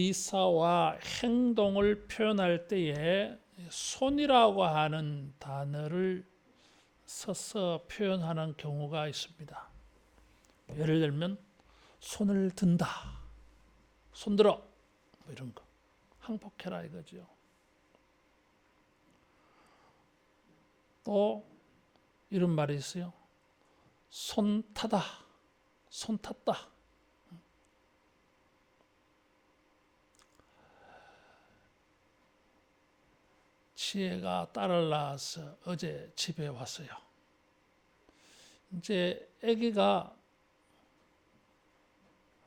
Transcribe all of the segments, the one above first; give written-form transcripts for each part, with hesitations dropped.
의사와 행동을 표현할 때에 손이라고 하는 단어를 써서 표현하는 경우가 있습니다. 예를 들면 손을 든다, 손들어, 뭐 이런 거, 항복해라 이거죠. 또 이런 말이 있어요. 손 타다, 손 탔다. 지혜가 딸을 낳아서 어제 집에 왔어요. 이제 아기가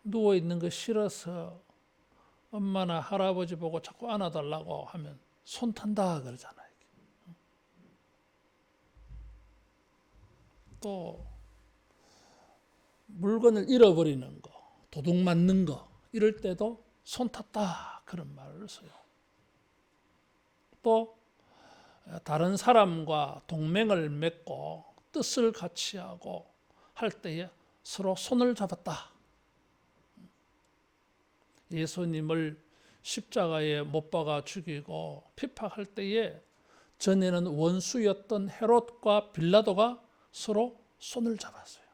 누워 있는 거 싫어서 엄마나 할아버지 보고 자꾸 안아달라고 하면 손 탄다 그러잖아요. 또 물건을 잃어버리는 거, 도둑 맞는 거 이럴 때도 손 탔다 그런 말을 써요. 또 다른 사람과 동맹을 맺고 뜻을 같이 하고 할 때에 서로 손을 잡았다. 예수님을 십자가에 못 박아 죽이고 핍박할 때에 전에는 원수였던 헤롯과 빌라도가 서로 손을 잡았어요.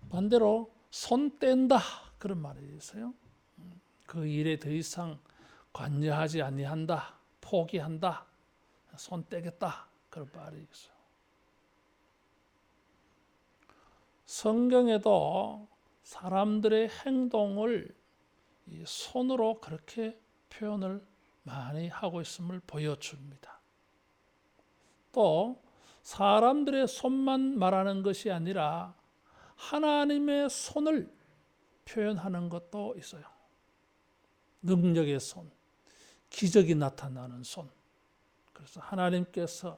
반대로 손 뗀다 그런 말이 있어요. 그 일에 더 이상 관여하지 아니한다, 포기한다, 손 떼겠다 그런 말이 있어요. 성경에도 사람들의 행동을 이 손으로 그렇게 표현을 많이 하고 있음을 보여줍니다. 또 사람들의 손만 말하는 것이 아니라 하나님의 손을 표현하는 것도 있어요. 능력의 손, 기적이 나타나는 손. 그래서 하나님께서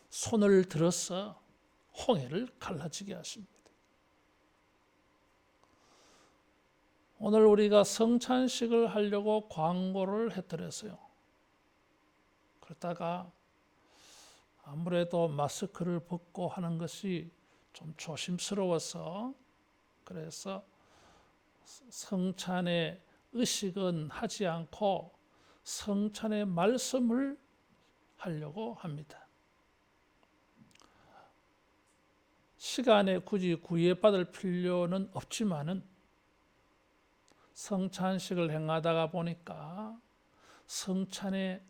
손을 들어서 홍해를 갈라지게 하십니다. 오늘 우리가 성찬식을 하려고 광고를 해드렸어요. 그러다가 아무래도 마스크를 벗고 하는 것이 좀 조심스러워서 그래서 성찬의 의식은 하지 않고 성찬의 말씀을 하려고 합니다. 시간에 굳이 구애받을 필요는 없지만은 성찬식을 행하다가 보니까 성찬의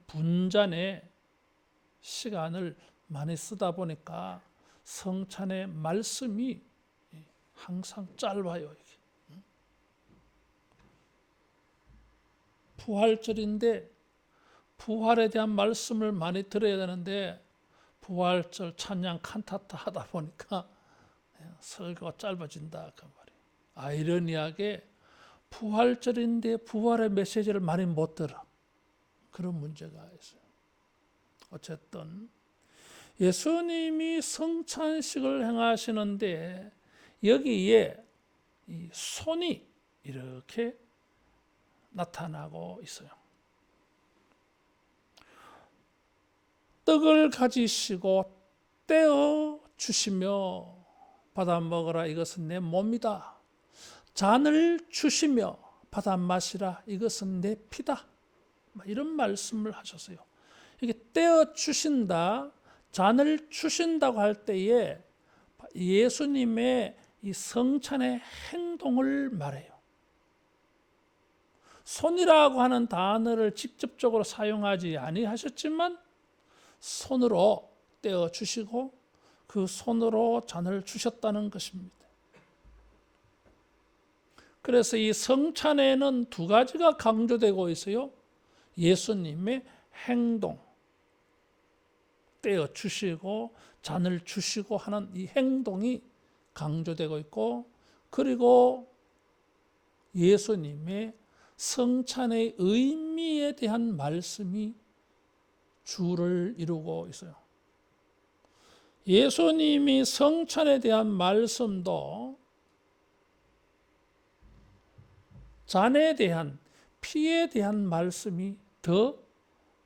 분잔에 시간을 많이 쓰다 보니까 성찬의 말씀이 항상 짧아요. 부활절인데 부활에 대한 말씀을 많이 들어야 되는데 부활절 찬양 칸타타 하다 보니까 설교가 짧아진다 그 말이에요. 아이러니하게 부활절인데 부활의 메시지를 많이 못 들어. 그런 문제가 있어요. 어쨌든 예수님이 성찬식을 행하시는데 여기에 이 손이 이렇게 나타나고 있어요. 떡을 가지시고 떼어 주시며 받아 먹으라 이것은 내 몸이다. 잔을 주시며 받아 마시라 이것은 내 피다. 이런 말씀을 하셨어요. 이게 떼어 주신다, 잔을 주신다고 할 때에 예수님의 이 성찬의 행동을 말해요. 손이라고 하는 단어를 직접적으로 사용하지 아니하셨지만 손으로 떼어 주시고 그 손으로 잔을 주셨다는 것입니다. 그래서 이 성찬에는 두 가지가 강조되고 있어요. 예수님의 행동, 떼어 주시고 잔을 주시고 하는 이 행동이 강조되고 있고, 그리고 예수님의 성찬의 의미에 대한 말씀이 주를 이루고 있어요. 예수님이 성찬에 대한 말씀도 잔에 대한, 피에 대한 말씀이 더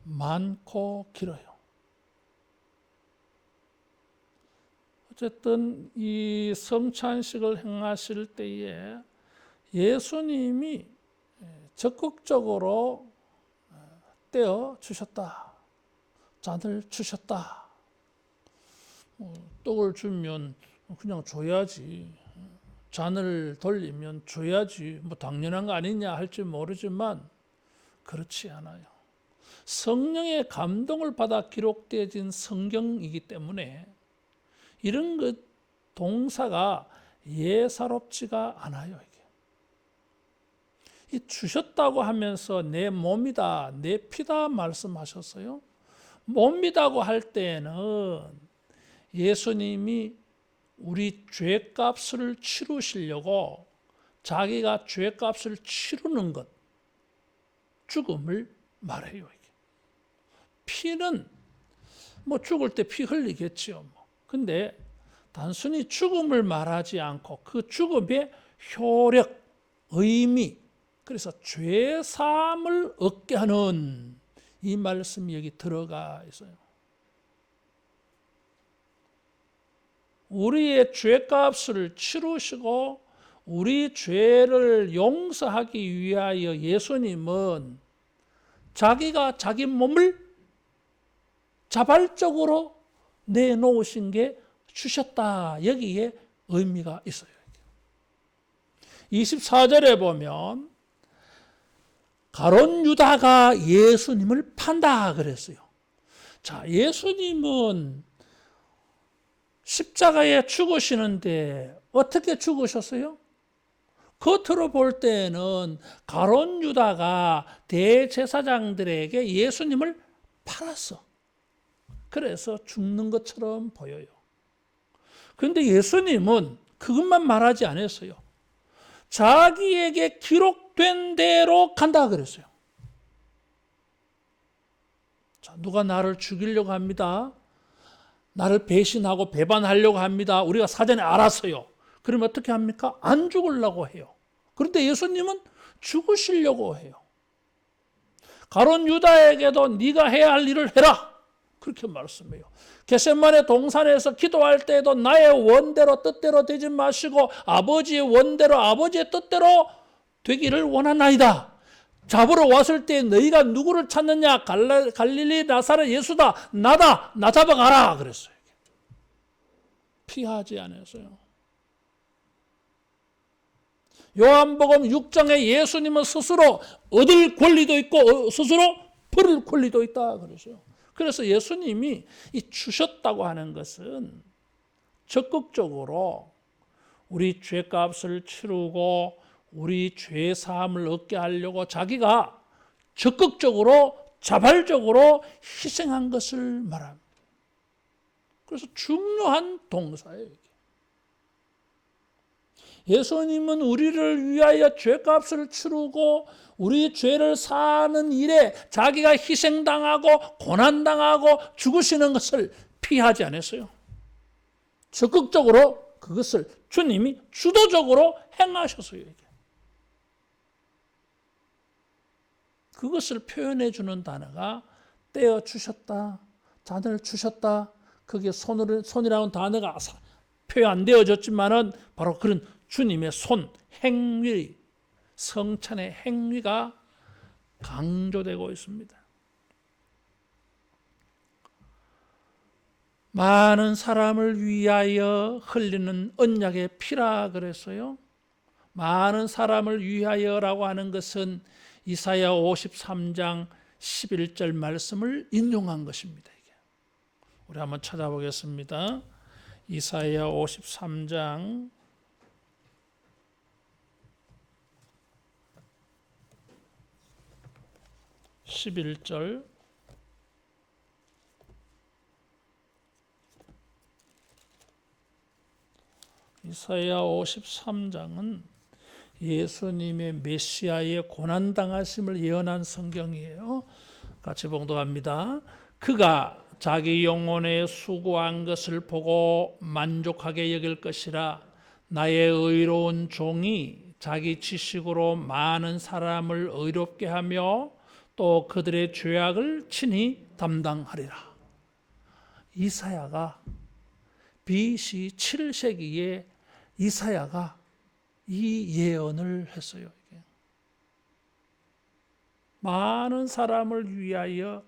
많고 길어요. 어쨌든 이 성찬식을 행하실 때에 예수님이 적극적으로 떼어 주셨다. 잔을 주셨다. 떡을 주면 그냥 줘야지. 잔을 돌리면 줘야지. 당연한 거 아니냐 할지 모르지만 그렇지 않아요. 성령의 감동을 받아 기록되어진 성경이기 때문에 이런 것 동사가 예사롭지가 않아요. 이게. 이 주셨다고 하면서 내 몸이다, 내 피다 말씀하셨어요. 몸이다고 할 때는 예수님이 우리 죄값을 치르시려고 자기가 죄값을 치르는 것, 죽음을 말해요. 이게. 피는 죽을 때 피 흘리겠지요. 근데 단순히 죽음을 말하지 않고 그 죽음의 효력, 의미, 그래서 죄사함을 얻게 하는 이 말씀이 여기 들어가 있어요. 우리의 죄값을 치르시고 우리 죄를 용서하기 위하여 예수님은 자기가 자기 몸을 자발적으로 내놓으신 게 주셨다. 여기에 의미가 있어요. 24절에 보면 가룟 유다가 예수님을 판다 그랬어요. 자, 예수님은 십자가에 죽으시는데 어떻게 죽으셨어요? 겉으로 볼 때는 가룟 유다가 대제사장들에게 예수님을 팔았어. 그래서 죽는 것처럼 보여요. 그런데 예수님은 그것만 말하지 않았어요. 자기에게 기록된 대로 간다 그랬어요. 자, 누가 나를 죽이려고 합니다. 나를 배신하고 배반하려고 합니다. 우리가 사전에 알았어요. 그러면 어떻게 합니까? 안 죽으려고 해요. 그런데 예수님은 죽으시려고 해요. 가룟 유다에게도 네가 해야 할 일을 해라. 그렇게 말씀해요. 겟세마네 동산에서 기도할 때에도 나의 원대로 뜻대로 되지 마시고 아버지의 원대로 아버지의 뜻대로 되기를 원하나이다. 잡으러 왔을 때 너희가 누구를 찾느냐? 갈릴리 나사렛 예수다. 나다. 나 잡아가라. 그랬어요. 피하지 않았어요. 요한복음 6장에 예수님은 스스로 얻을 권리도 있고 스스로 버릴 권리도 있다 그랬어요. 그래서 예수님이 이 주셨다고 하는 것은 적극적으로 우리 죄값을 치르고 우리 죄 사함을 얻게 하려고 자기가 적극적으로 자발적으로 희생한 것을 말합니다. 그래서 중요한 동사예요. 예수님은 우리를 위하여 죄값을 치르고 우리 죄를 사는 일에 자기가 희생당하고 고난당하고 죽으시는 것을 피하지 않았어요. 적극적으로 그것을 주님이 주도적으로 행하셨어요. 그것을 표현해 주는 단어가 떼어 주셨다, 잔을 주셨다. 그게 손이라는 단어가 표현 안 되어졌지만은 바로 그런 주님의 손, 행위, 성찬의 행위가 강조되고 있습니다. 많은 사람을 위하여 흘리는 언약의 피라 그랬어요. 많은 사람을 위하여라고 하는 것은 이사야 53장 11절 말씀을 인용한 것입니다. 우리 한번 찾아보겠습니다. 이사야 53장 11절 이사야 53장은 예수님의 메시아의 고난당하심을 예언한 성경이에요. 같이 봉독합니다. 그가 자기 영혼에 수고한 것을 보고 만족하게 여길 것이라. 나의 의로운 종이 자기 지식으로 많은 사람을 의롭게 하며 또 그들의 죄악을 친히 담당하리라. 이사야가 BC 7세기에 이사야가 이 예언을 했어요. 많은 사람을 위하여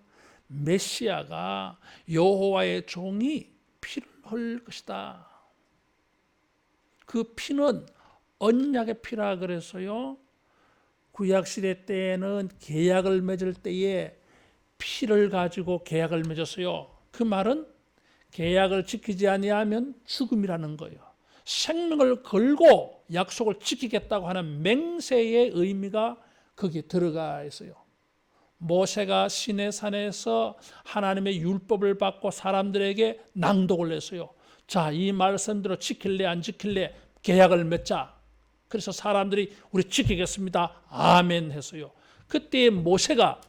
메시아가 여호와의 종이 피를 흘릴 것이다. 그 피는 언약의 피라 그래서요. 구약시대 때에는 계약을 맺을 때에 피를 가지고 계약을 맺었어요. 그 말은 계약을 지키지 아니하면 죽음이라는 거예요. 생명을 걸고 약속을 지키겠다고 하는 맹세의 의미가 거기에 들어가 있어요. 모세가 시내산에서 하나님의 율법을 받고 사람들에게 낭독을 했어요. 자, 이 말씀대로 지킬래 안 지킬래 계약을 맺자. 그래서 사람들이 우리 지키겠습니다. 아멘 했어요. 그때 모세가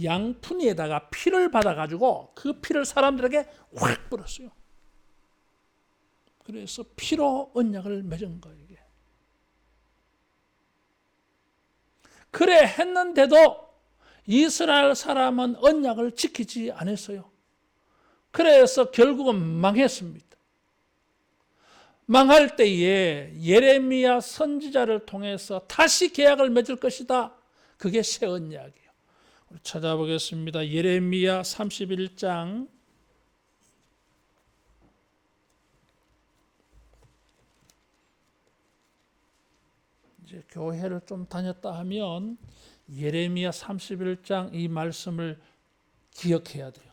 양푼에다가 피를 받아가지고 그 피를 사람들에게 확 뿌렸어요. 그래서 피로 언약을 맺은 거예요. 이게. 그래 했는데도 이스라엘 사람은 언약을 지키지 않았어요. 그래서 결국은 망했습니다. 망할 때에 예레미야 선지자를 통해서 다시 계약을 맺을 것이다. 그게 새 언약이에요. 우리 찾아보겠습니다. 예레미야 31장 이제 교회를 좀 다녔다 하면 예레미야 31장 이 말씀을 기억해야 돼요.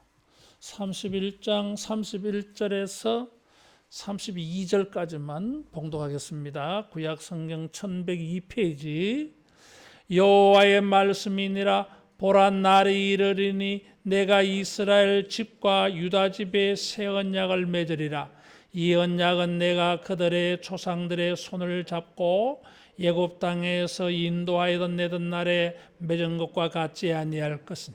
31장 31절에서 32절까지만 봉독하겠습니다. 구약성경 1102페이지. 여호와의 말씀이니라. 보라, 날이 이르리니 내가 이스라엘 집과 유다 집에 새 언약을 맺으리라. 이 언약은 내가 그들의 조상들의 손을 잡고 애굽 땅에서 인도하여던 내던 날에 맺은 것과 같지 아니할 것은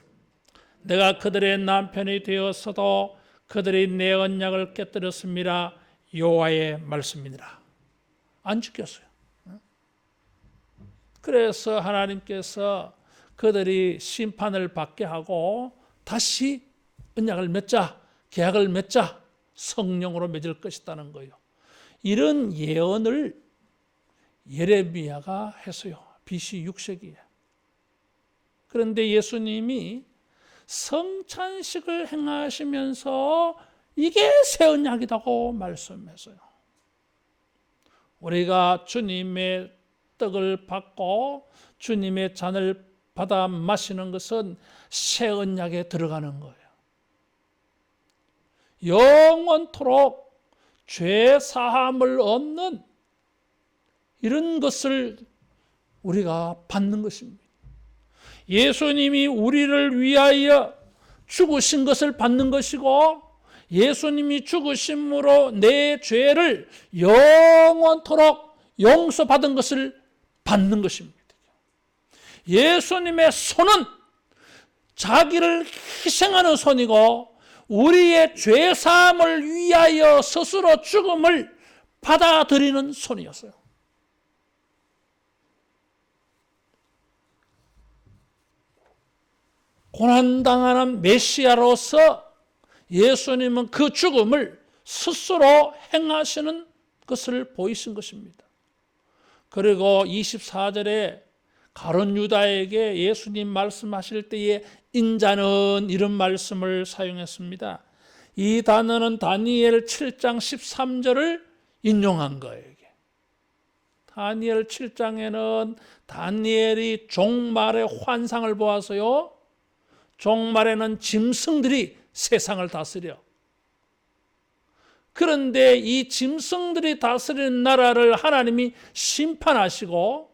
내가 그들의 남편이 되었어도 그들이 내 언약을 깨뜨렸습니다. 여호와의 말씀이니라. 안 지켰어요. 그래서 하나님께서 그들이 심판을 받게 하고 다시 언약을 맺자, 계약을 맺자, 성령으로 맺을 것이라는 거예요. 이런 예언을 예레미야가 했어요. BC 6세기에. 그런데 예수님이 성찬식을 행하시면서 이게 새 언약이라고 말씀했어요. 우리가 주님의 떡을 받고 주님의 잔을 받아 마시는 것은 새 언약에 들어가는 거예요. 영원토록 죄 사함을 얻는 이런 것을 우리가 받는 것입니다. 예수님이 우리를 위하여 죽으신 것을 받는 것이고 예수님이 죽으심으로 내 죄를 영원토록 용서받은 것을 받는 것입니다. 예수님의 손은 자기를 희생하는 손이고 우리의 죄 사함을 위하여 스스로 죽음을 받아들이는 손이었어요. 고난당하는 메시아로서 예수님은 그 죽음을 스스로 행하시는 것을 보이신 것입니다. 그리고 24절에 가룟 유다에게 예수님 말씀하실 때에 인자는 이런 말씀을 사용했습니다. 이 단어는 다니엘 7장 13절을 인용한 거예요. 다니엘 7장에는 다니엘이 종말의 환상을 보아서요. 종말에는 짐승들이 세상을 다스려. 그런데 이 짐승들이 다스리는 나라를 하나님이 심판하시고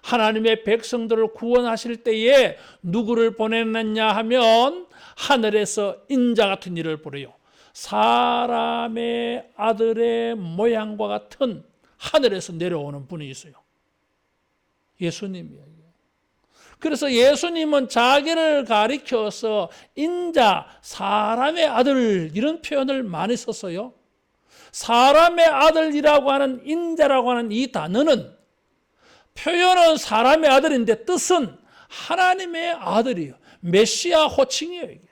하나님의 백성들을 구원하실 때에 누구를 보냈느냐 하면 하늘에서 인자 같은 일을 보내요. 사람의 아들의 모양과 같은 하늘에서 내려오는 분이 있어요. 예수님이에요. 그래서 예수님은 자기를 가리켜서 인자, 사람의 아들 이런 표현을 많이 썼어요. 사람의 아들이라고 하는 인자라고 하는 이 단어는 표현은 사람의 아들인데 뜻은 하나님의 아들이에요. 메시아 호칭이에요. 이게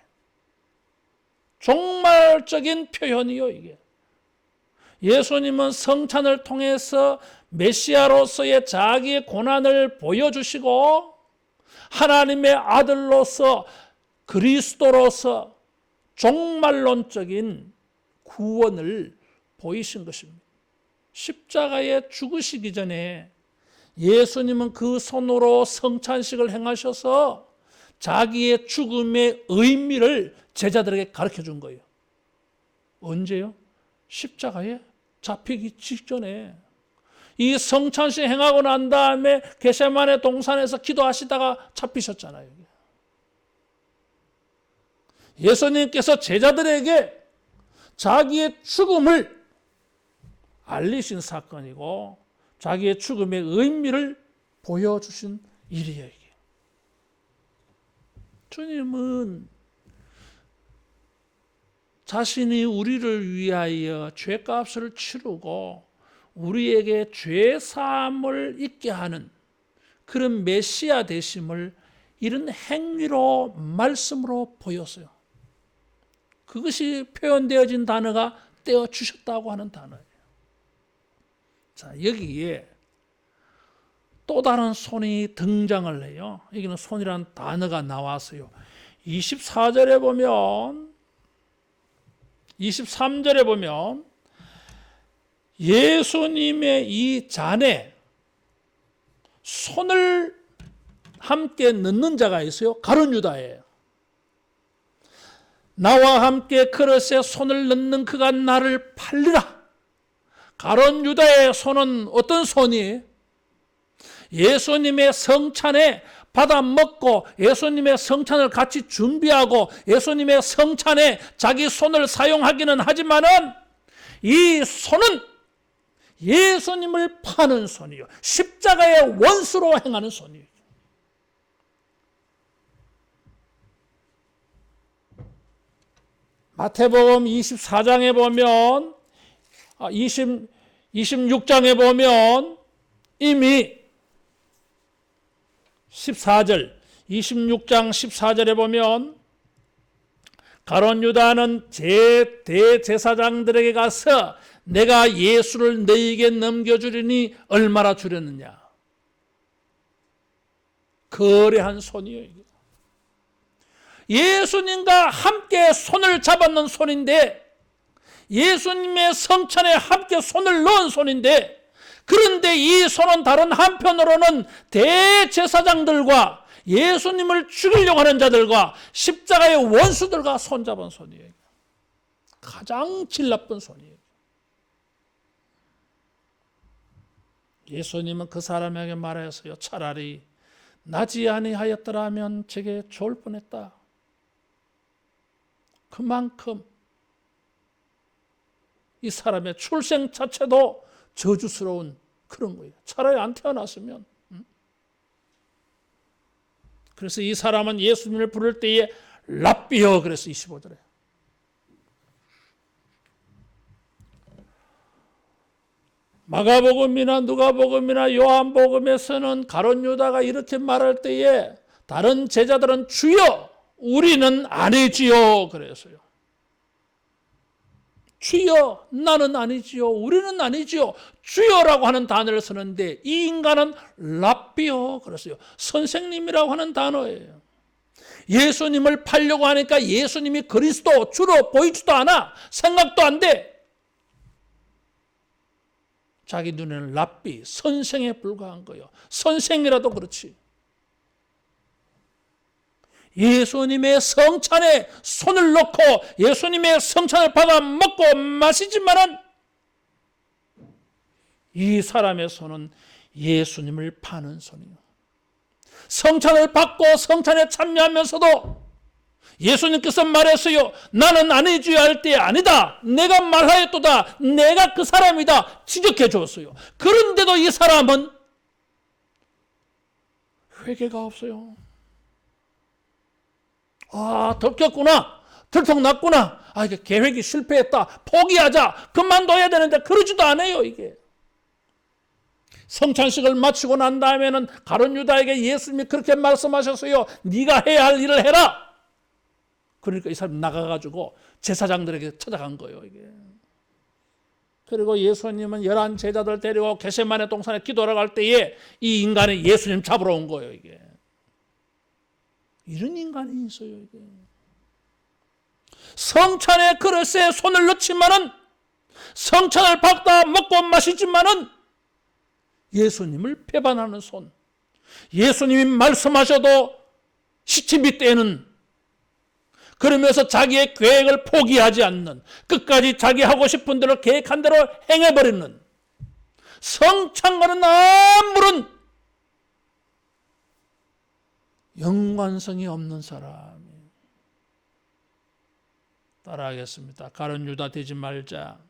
종말적인 표현이요. 이게 예수님은 성찬을 통해서 메시아로서의 자기의 고난을 보여주시고 하나님의 아들로서 그리스도로서 종말론적인 구원을 보이신 것입니다. 십자가에 죽으시기 전에 예수님은 그 손으로 성찬식을 행하셔서 자기의 죽음의 의미를 제자들에게 가르쳐 준 거예요. 언제요? 십자가에 잡히기 직전에. 이 성찬식 행하고 난 다음에 겟세마네 동산에서 기도하시다가 잡히셨잖아요. 예수님께서 제자들에게 자기의 죽음을 알리신 사건이고 자기의 죽음의 의미를 보여주신 일이에요. 이게. 주님은 자신이 우리를 위하여 죄값을 치르고 우리에게 죄사함을 있게 하는 그런 메시아 되심을 이런 행위로 말씀으로 보였어요. 그것이 표현되어진 단어가 떼어주셨다고 하는 단어예요. 자, 여기에 또 다른 손이 등장을 해요. 여기는 손이라는 단어가 나왔어요. 23절에 보면 23절에 보면 예수님의 이 잔에 손을 함께 넣는 자가 있어요. 가룟 유다예요. 나와 함께 그릇에 손을 넣는 그가 나를 팔리라. 가룟 유다의 손은 어떤 손이? 예수님의 성찬에 받아 먹고 예수님의 성찬을 같이 준비하고 예수님의 성찬에 자기 손을 사용하기는 하지만은 이 손은 예수님을 파는 손이요. 십자가의 원수로 행하는 손이에요. 마태복음 24장에 보면 26장에 보면 이미 14절 26장 14절에 보면 가룟 유다는 대제사장들에게 가서 내가 예수를 너희에게 넘겨주리니 얼마나 주려느냐. 거래한 손이에요. 이게. 예수님과 함께 손을 잡았는 손인데 예수님의 성찬에 함께 손을 넣은 손인데 그런데 이 손은 다른 한편으로는 대제사장들과 예수님을 죽이려고 하는 자들과 십자가의 원수들과 손잡은 손이에요. 가장 질 나쁜 손이에요. 예수님은 그 사람에게 말하였어요. 차라리 나지 아니하였더라면 제게 좋을 뻔했다. 그만큼 이 사람의 출생 자체도 저주스러운 그런 거예요. 차라리 안 태어났으면. 그래서 이 사람은 예수님을 부를 때에 랍비여 그래서 25절에. 마가복음이나 누가복음이나 요한복음에서는 가룟 유다가 이렇게 말할 때에 다른 제자들은 주여 우리는 아니지요 그랬어요. 주여 나는 아니지요. 우리는 아니지요. 주여라고 하는 단어를 쓰는데 이 인간은 랍비요 그랬어요. 선생님이라고 하는 단어예요. 예수님을 팔려고 하니까 예수님이 그리스도 주로 보이지도 않아. 생각도 안 돼. 자기 눈에는 랍비, 선생에 불과한 거예요. 선생이라도 그렇지. 예수님의 성찬에 손을 넣고 예수님의 성찬을 받아 먹고 마시지만은 이 사람의 손은 예수님을 파는 손이에요. 성찬을 받고 성찬에 참여하면서도 예수님께서 말했어요. 나는 아니지 할 때 아니다. 내가 말하였도다. 내가 그 사람이다. 지적해 주었어요. 그런데도 이 사람은 회개가 없어요. 아, 들켰구나. 들통났구나. 아, 이게 계획이 실패했다. 포기하자. 그만둬야 되는데 그러지도 않아요, 이게. 성찬식을 마치고 난 다음에는 가룟 유다에게 예수님이 그렇게 말씀하셨어요. 네가 해야 할 일을 해라. 그러니까 이 사람 나가가지고 제사장들에게 찾아간 거예요, 이게. 그리고 예수님은 11 제자들 데리고 겟세마네 동산에 기도하러 갈 때에 이 인간이 예수님 잡으러 온 거예요. 이게 이런 인간이 있어요. 이게 성찬의 그릇에 손을 넣지만은 성찬을 받다 먹고 마시지만은 예수님을 배반하는 손, 예수님이 말씀하셔도 시치미 떼는, 그러면서 자기의 계획을 포기하지 않는, 끝까지 자기 하고 싶은 대로 계획한 대로 행해버리는, 성찬과는 아무런 연관성이 없는 사람이. 따라하겠습니다. 가룟 유다 되지 말자.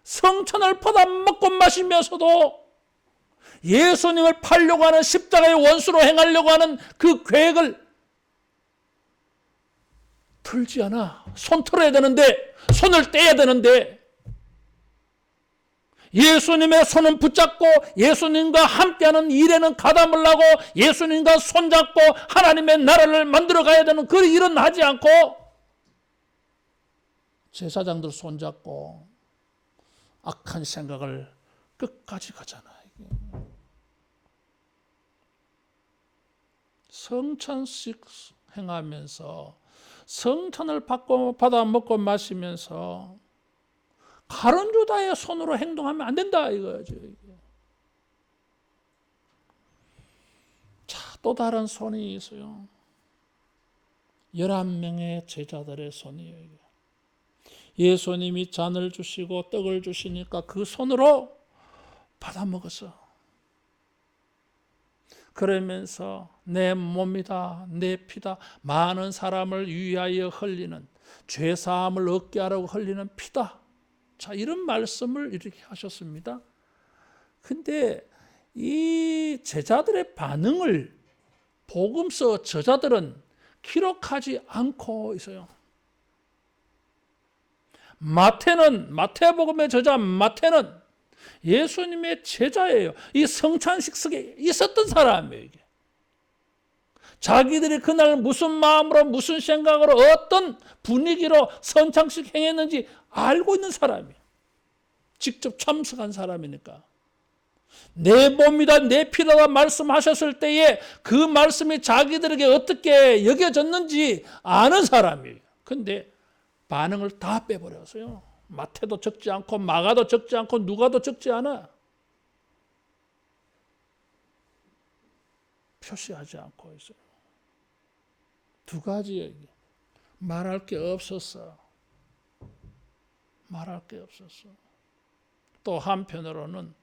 성찬을 받아 먹고 마시면서도 예수님을 팔려고 하는, 십자가의 원수로 행하려고 하는 그 계획을 틀지 않아. 손 틀어야 되는데, 손을 떼야 되는데, 예수님의 손은 붙잡고 예수님과 함께하는 일에는 가담을 하고 예수님과 손잡고 하나님의 나라를 만들어 가야 되는 그 일은 하지 않고 제사장들 손잡고 악한 생각을 끝까지 가잖아. 성찬식 행하면서, 성찬을 받아 먹고 마시면서 가룟 유다의 손으로 행동하면 안 된다 이거죠. 자, 또 다른 손이 있어요. 11명의 제자들의 손이에요. 예수님이 잔을 주시고 떡을 주시니까 그 손으로 받아 먹었어. 그러면서 내 몸이다, 내 피다, 많은 사람을 위하여 흘리는, 죄사함을 얻게 하라고 흘리는 피다. 자, 이런 말씀을 이렇게 하셨습니다. 근데 이 제자들의 반응을 복음서 저자들은 기록하지 않고 있어요. 마태복음의 저자 마태는 예수님의 제자예요. 이 성찬식 속에 있었던 사람이에요. 이게. 자기들이 그날 무슨 마음으로, 무슨 생각으로, 어떤 분위기로 성찬식 행했는지 알고 있는 사람이에요. 직접 참석한 사람이니까. 내 몸이다, 내 피다 말씀하셨을 때에 그 말씀이 자기들에게 어떻게 여겨졌는지 아는 사람이에요. 근데 반응을 다 빼버렸어요. 마태도 적지 않고 마가도 적지 않고 누가도 적지 않아. 표시하지 않고 있어요. 두 가지예요. 이게. 말할 게 없었어. 말할 게 없었어. 또 한편으로는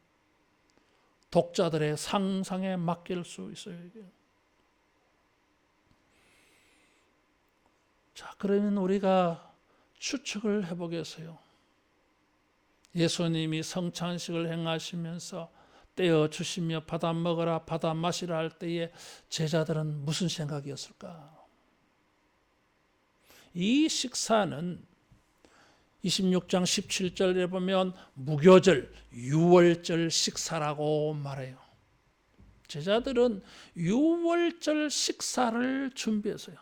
독자들의 상상에 맡길 수 있어요. 이게. 자, 그러면 우리가 추측을 해보겠어요. 예수님이 성찬식을 행하시면서 떼어 주시며 받아 먹으라, 받아 마시라 할 때에 제자들은 무슨 생각이었을까? 이 식사는 26장 17절에 보면 무교절, 유월절 식사라고 말해요. 제자들은 유월절 식사를 준비했어요.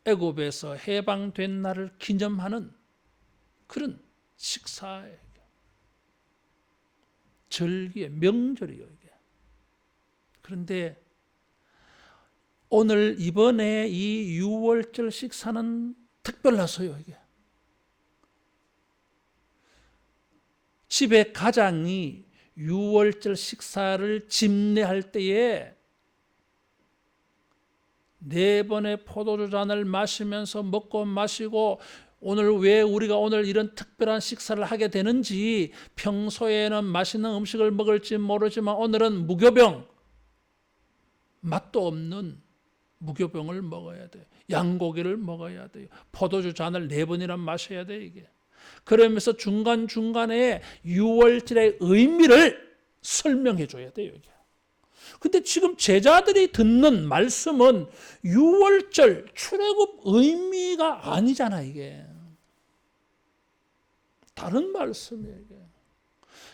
애굽에서 해방된 날을 기념하는 그런 식사예요. 절기의 명절이에요. 이게. 그런데 오늘 이번에 이 유월절 식사는 특별하서요. 이게. 집에 가장이 유월절 식사를 집례할 때에 4번의 포도주 잔을 마시면서 먹고 마시고, 오늘 왜 우리가 오늘 이런 특별한 식사를 하게 되는지, 평소에는 맛있는 음식을 먹을지 모르지만 오늘은 무교병, 맛도 없는 무교병을 먹어야 돼요. 양고기를 먹어야 돼요. 포도주 잔을 4번이나 마셔야 돼요. 이게. 그러면서 중간중간에 유월절의 의미를 설명해 줘야 돼요. 이게. 근데 지금 제자들이 듣는 말씀은 유월절 출애굽 의미가 아니잖아. 이게 다른 말씀이에요. 이게.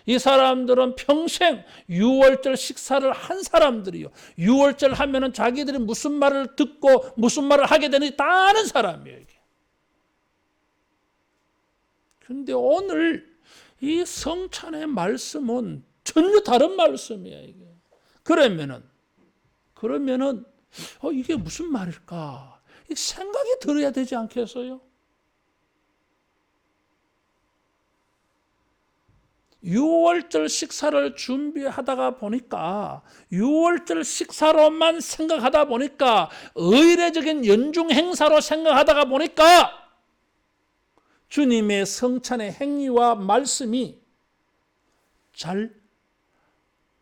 이 사람들은 평생 유월절 식사를 한 사람들이요. 유월절 하면은 자기들이 무슨 말을 듣고 무슨 말을 하게 되는지 다 아는 사람이에요. 이게. 그런데 오늘 이 성찬의 말씀은 전혀 다른 말씀이야, 이게. 그러면은 이게 무슨 말일까? 생각이 들어야 되지 않겠어요? 6월절 식사를 준비하다가 보니까 6월절 식사로만 생각하다 보니까 의례적인 연중 행사로 생각하다가 보니까 주님의 성찬의 행위와 말씀이 잘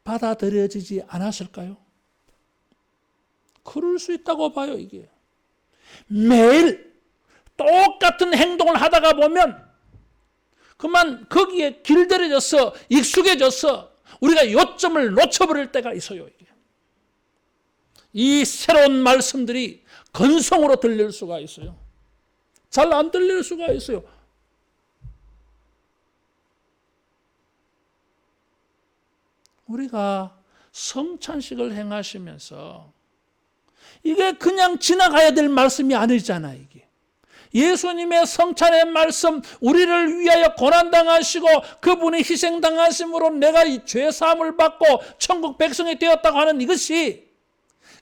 받아들여지지 않았을까요? 그럴 수 있다고 봐요, 이게. 매일 똑같은 행동을 하다가 보면 그만 거기에 길들여져서 익숙해져서 우리가 요점을 놓쳐버릴 때가 있어요, 이게. 이 새로운 말씀들이 건성으로 들릴 수가 있어요. 잘 안 들릴 수가 있어요. 우리가 성찬식을 행하시면서 이게 그냥 지나가야 될 말씀이 아니잖아, 이게. 예수님의 성찬의 말씀, 우리를 위하여 고난당하시고 그분이 희생당하심으로 내가 이 죄사함을 받고 천국 백성이 되었다고 하는 이것이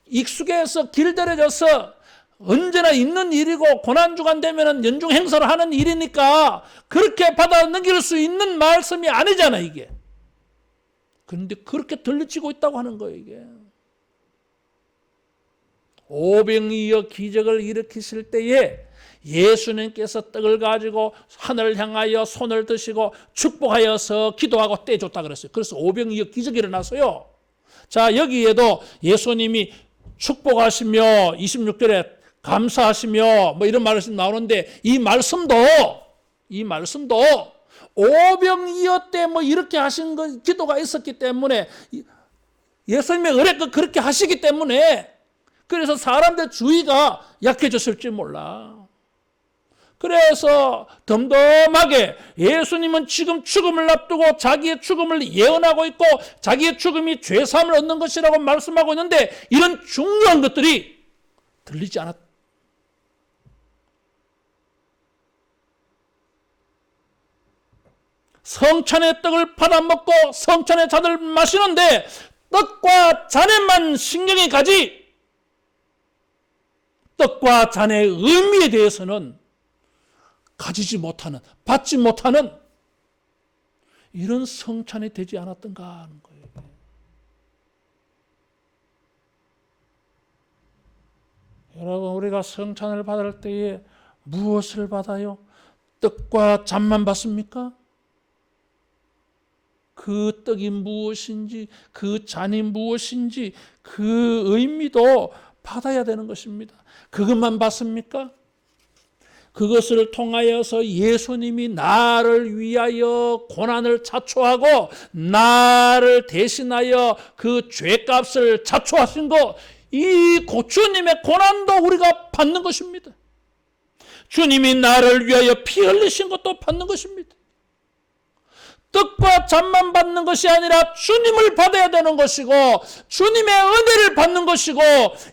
익숙해서 길들여져서 언제나 있는 일이고 고난주간 되면 연중 행사를 하는 일이니까 그렇게 받아 넘길 수 있는 말씀이 아니잖아, 이게. 그런데 그렇게 들리치고 있다고 하는 거예요, 이게. 오병이어 기적을 일으키실 때에 예수님께서 떡을 가지고 하늘을 향하여 손을 드시고 축복하여서 기도하고 떼줬다 그랬어요. 그래서 오병이어 기적이 일어났어요. 자, 여기에도 예수님이 축복하시며 26절에 감사하시며 뭐 이런 말씀이 나오는데 이 말씀도 오병이어 때 뭐 이렇게 하신 거 기도가 있었기 때문에 예수님의 의뢰껏 그렇게 하시기 때문에 그래서 사람들 주의가 약해졌을지 몰라. 그래서 덤덤하게 예수님은 지금 죽음을 앞두고 자기의 죽음을 예언하고 있고 자기의 죽음이 죄사함을 얻는 것이라고 말씀하고 있는데 이런 중요한 것들이 들리지 않았다. 성찬의 떡을 받아먹고 성찬의 잔을 마시는데 떡과 잔에만 신경이 가지 떡과 잔의 의미에 대해서는 가지지 못하는, 받지 못하는 이런 성찬이 되지 않았던가 하는 거예요. 여러분, 우리가 성찬을 받을 때에 무엇을 받아요? 떡과 잔만 받습니까? 그 떡이 무엇인지, 그 잔이 무엇인지 그 의미도 받아야 되는 것입니다. 그것만 받습니까? 그것을 통하여서 예수님이 나를 위하여 고난을 자초하고 나를 대신하여 그 죄값을 자초하신 것, 이 주님의 고난도 우리가 받는 것입니다. 주님이 나를 위하여 피 흘리신 것도 받는 것입니다. 떡과 잔만 받는 것이 아니라 주님을 받아야 되는 것이고 주님의 은혜를 받는 것이고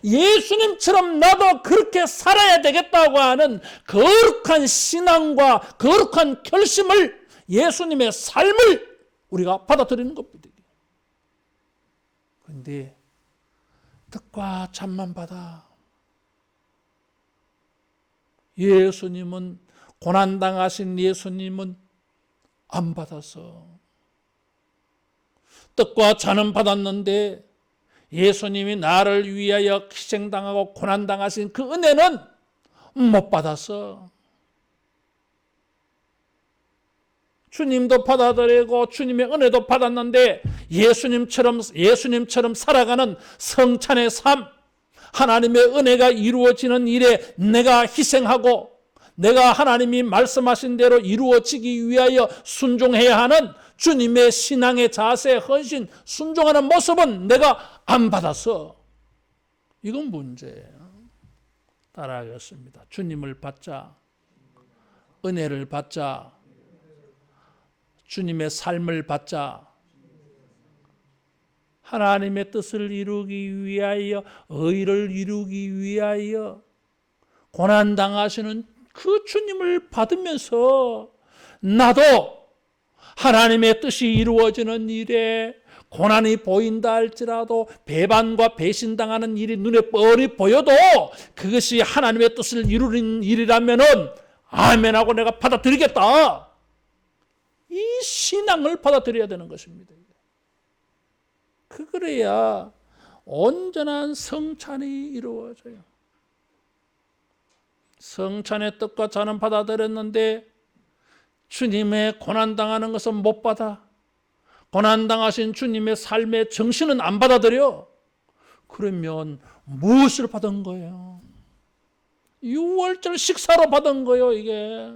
예수님처럼 나도 그렇게 살아야 되겠다고 하는 거룩한 신앙과 거룩한 결심을 예수님의 삶을 우리가 받아들이는 겁니다. 그런데 떡과 잔만 받아 예수님은 고난당하신 예수님은 안 받아서 떡과 잔은 받았는데 예수님이 나를 위하여 희생당하고 고난당하신 그 은혜는 못 받았어. 주님도 받아들이고 주님의 은혜도 받았는데 예수님처럼 살아가는 성찬의 삶, 하나님의 은혜가 이루어지는 일에 내가 희생하고 내가 하나님이 말씀하신 대로 이루어지기 위하여 순종해야 하는 주님의 신앙의 자세, 헌신, 순종하는 모습은 내가 안 받아서 이건 문제예요. 따라하겠습니다. 주님을 받자, 은혜를 받자, 주님의 삶을 받자, 하나님의 뜻을 이루기 위하여, 의를 이루기 위하여 고난당하시는 그 주님을 받으면서 나도 하나님의 뜻이 이루어지는 일에 고난이 보인다 할지라도 배반과 배신당하는 일이 눈에 뻔히 보여도 그것이 하나님의 뜻을 이루는 일이라면은 아멘하고 내가 받아들이겠다. 이 신앙을 받아들여야 되는 것입니다. 그래야 온전한 성찬이 이루어져요. 성찬의 뜻과 저는 받아들였는데 주님의 고난당하는 것은 못 받아. 고난당하신 주님의 삶의 정신은 안 받아들여. 그러면 무엇을 받은 거예요? 6월절 식사로 받은 거예요, 이게.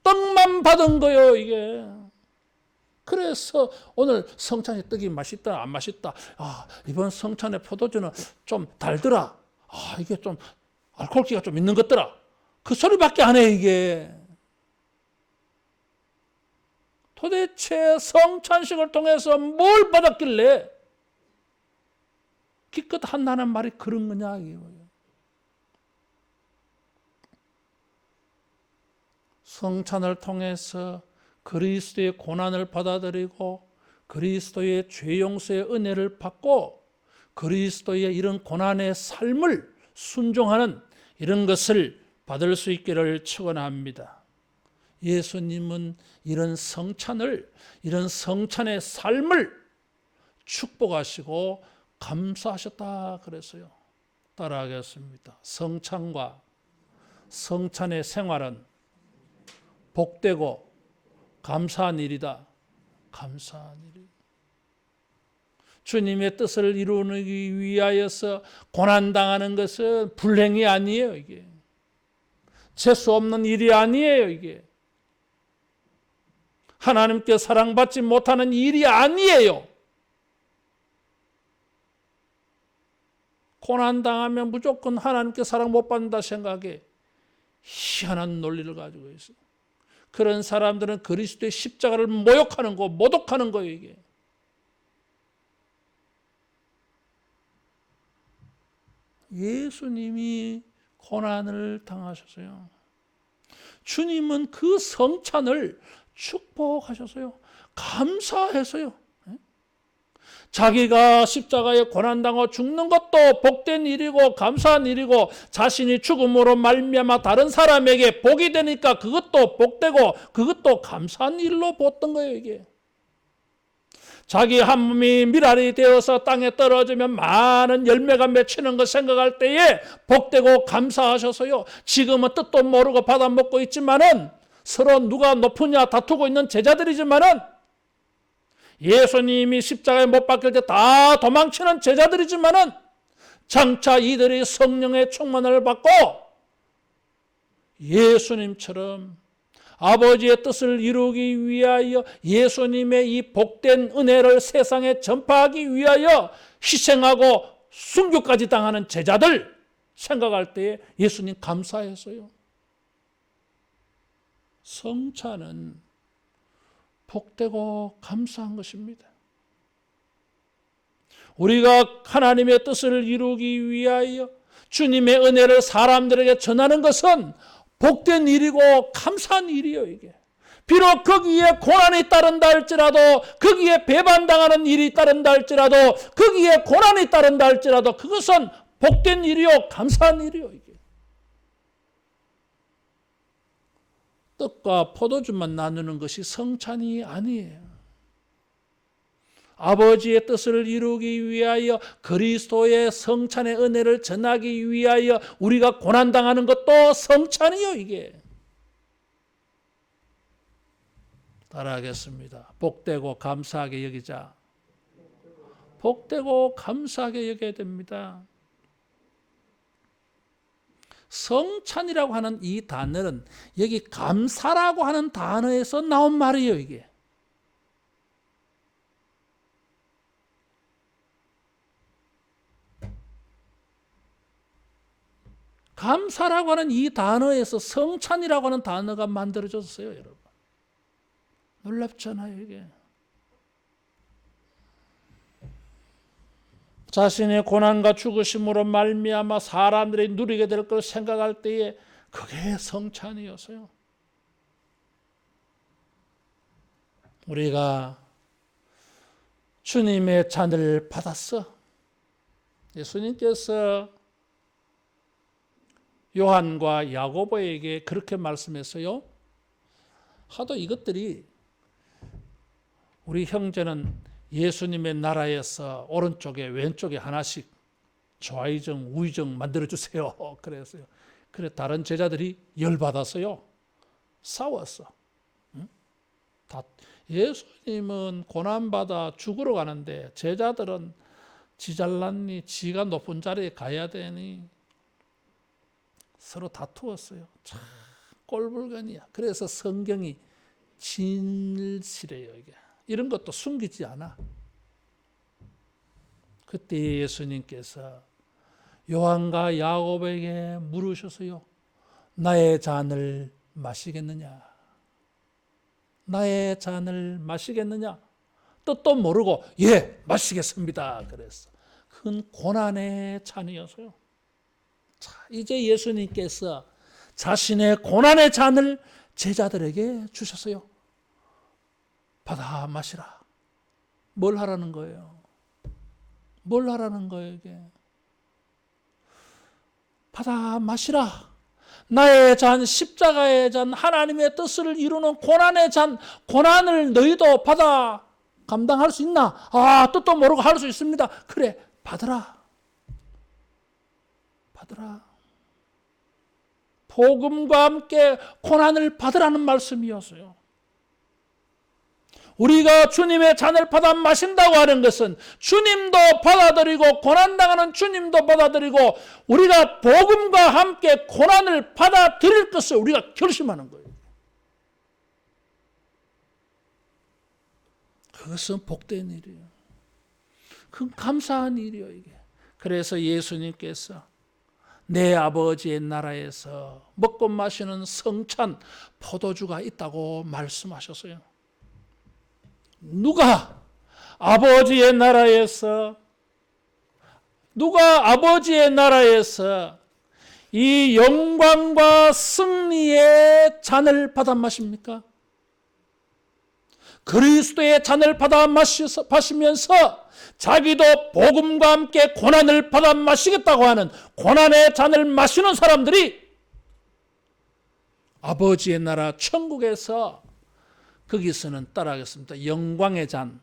떡만 받은 거예요, 이게. 그래서 오늘 성찬의 떡이 맛있다, 안 맛있다. 이번 성찬의 포도주는 좀 달더라. 이게 좀 알코올기가 좀 있는 것더라. 그 소리밖에 안 해, 이게. 도대체 성찬식을 통해서 뭘 받았길래 기껏 한다는 말이 그런 거냐, 이거예요. 성찬을 통해서 그리스도의 고난을 받아들이고 그리스도의 죄 용서의 은혜를 받고 그리스도의 이런 고난의 삶을 순종하는 이런 것을 받을 수 있기를 축원합니다. 예수님은 이런 성찬을, 이런 성찬의 삶을 축복하시고 감사하셨다 그랬어요. 따라하겠습니다. 성찬과 성찬의 생활은 복되고 감사한 일이다. 감사한 일. 주님의 뜻을 이루기 위하여서 고난당하는 것은 불행이 아니에요, 이게. 재수 없는 일이 아니에요, 이게. 하나님께 사랑받지 못하는 일이 아니에요. 고난당하면 무조건 하나님께 사랑 못 받는다 생각에 희한한 논리를 가지고 있어요. 그런 사람들은 그리스도의 십자가를 모욕하는 거, 모독하는 거예요, 이게. 예수님이 고난을 당하셨어요. 주님은 그 성찬을 축복하셨어요. 감사해서요. 자기가 십자가에 고난당하고 죽는 것도 복된 일이고 감사한 일이고 자신이 죽음으로 말미암아 다른 사람에게 복이 되니까 그것도 복되고 그것도 감사한 일로 보던 거예요, 이게. 자기 한 몸이 밀알이 되어서 땅에 떨어지면 많은 열매가 맺히는 것 생각할 때에 복되고 감사하셔서요. 지금은 뜻도 모르고 받아먹고 있지만은 서로 누가 높으냐 다투고 있는 제자들이지만은 예수님이 십자가에 못 박힐 때 다 도망치는 제자들이지만은 장차 이들이 성령의 충만을 받고 예수님처럼 아버지의 뜻을 이루기 위하여 예수님의 이 복된 은혜를 세상에 전파하기 위하여 희생하고 순교까지 당하는 제자들 생각할 때에 예수님 감사했어요. 성찬은 복되고 감사한 것입니다. 우리가 하나님의 뜻을 이루기 위하여 주님의 은혜를 사람들에게 전하는 것은 복된 일이고 감사한 일이에요, 이게. 비록 거기에 고난이 따른다 할지라도, 거기에 배반당하는 일이 따른다 할지라도, 거기에 고난이 따른다 할지라도 그것은 복된 일이요, 감사한 일이요, 이게. 떡과 포도주만 나누는 것이 성찬이 아니에요. 아버지의 뜻을 이루기 위하여 그리스도의 성찬의 은혜를 전하기 위하여 우리가 고난당하는 것도 성찬이요, 이게. 따라하겠습니다. 복되고 감사하게 여기자. 복되고 감사하게 여겨야 됩니다. 성찬이라고 하는 이 단어는 여기 감사라고 하는 단어에서 나온 말이에요, 이게. 감사라고 하는 이 단어에서 성찬이라고 하는 단어가 만들어졌어요, 여러분. 놀랍잖아요, 이게. 자신의 고난과 죽으심으로 말미암아 사람들이 누리게 될 걸 생각할 때에 그게 성찬이었어요. 우리가 주님의 잔을 받았어. 예수님께서 요한과 야고보에게 그렇게 말씀했어요. 하도 이것들이 우리 형제는 예수님의 나라에서 오른쪽에 왼쪽에 하나씩 좌의정 우의정 만들어주세요. 그랬어요. 그래 다른 제자들이 열받았어요. 싸웠어. 응? 예수님은 고난받아 죽으러 가는데 제자들은 지 잘났니? 지가 높은 자리에 가야 되니? 서로 다투었어요. 참 꼴불견이야. 그래서 성경이 진실해요. 이게. 이런 것도 숨기지 않아. 그때 예수님께서 요한과 야고보에게 물으셨어요. 나의 잔을 마시겠느냐? 나의 잔을 마시겠느냐? 뜻도 모르고 예, 마시겠습니다. 그랬어. 그건 고난의 잔이었어요. 자, 이제 예수님께서 자신의 고난의 잔을 제자들에게 주셨어요. 받아 마시라. 뭘 하라는 거예요? 뭘 하라는 거예요, 이게? 받아 마시라. 나의 잔, 십자가의 잔, 하나님의 뜻을 이루는 고난의 잔, 고난을 너희도 받아 감당할 수 있나? 아, 뜻도 모르고 할 수 있습니다. 그래, 받으라. 받으라. 복음과 함께 고난을 받으라는 말씀이었어요. 우리가 주님의 잔을 받아 마신다고 하는 것은 주님도 받아들이고 고난당하는 주님도 받아들이고 우리가 복음과 함께 고난을 받아들일 것을 우리가 결심하는 거예요. 그것은 복된 일이에요. 그건 감사한 일이에요, 이게. 그래서 예수님께서 내 아버지의 나라에서 먹고 마시는 성찬 포도주가 있다고 말씀하셨어요. 누가 아버지의 나라에서 이 영광과 승리의 잔을 받아 마십니까? 그리스도의 잔을 받아 마시면서 자기도 복음과 함께 고난을 받아 마시겠다고 하는 고난의 잔을 마시는 사람들이 아버지의 나라 천국에서 거기서는 따라하겠습니다. 영광의 잔,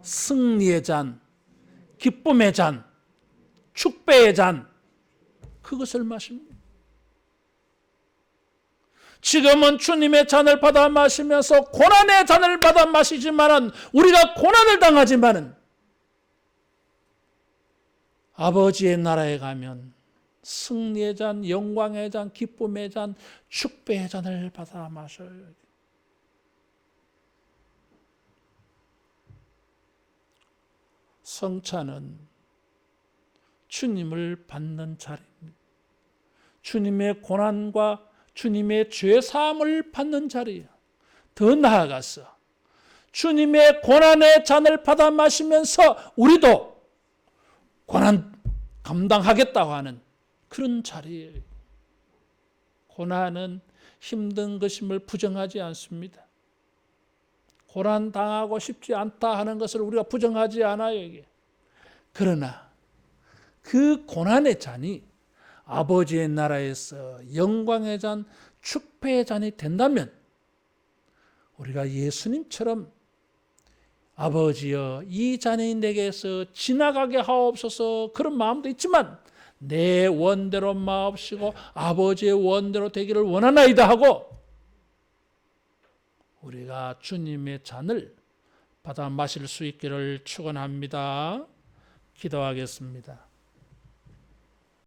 승리의 잔, 기쁨의 잔, 축배의 잔, 그것을 마십니다. 지금은 주님의 잔을 받아 마시면서 고난의 잔을 받아 마시지만은 우리가 고난을 당하지만은 아버지의 나라에 가면 승리의 잔, 영광의 잔, 기쁨의 잔, 축배의 잔을 받아 마셔요. 성찬은 주님을 받는 자리입니다. 주님의 고난과 주님의 죄사함을 받는 자리예요. 더 나아가서 주님의 고난의 잔을 받아 마시면서 우리도 고난 감당하겠다고 하는 그런 자리예요. 고난은 힘든 것임을 부정하지 않습니다. 고난 당하고 싶지 않다 하는 것을 우리가 부정하지 않아요, 이게. 그러나 그 고난의 잔이 아버지의 나라에서 영광의 잔, 축배의 잔이 된다면 우리가 예수님처럼 아버지여 이 잔이 내게서 지나가게 하옵소서 그런 마음도 있지만 내 원대로 마옵시고 아버지의 원대로 되기를 원하나이다 하고 우리가 주님의 잔을 받아 마실 수 있기를 축원합니다. 기도하겠습니다.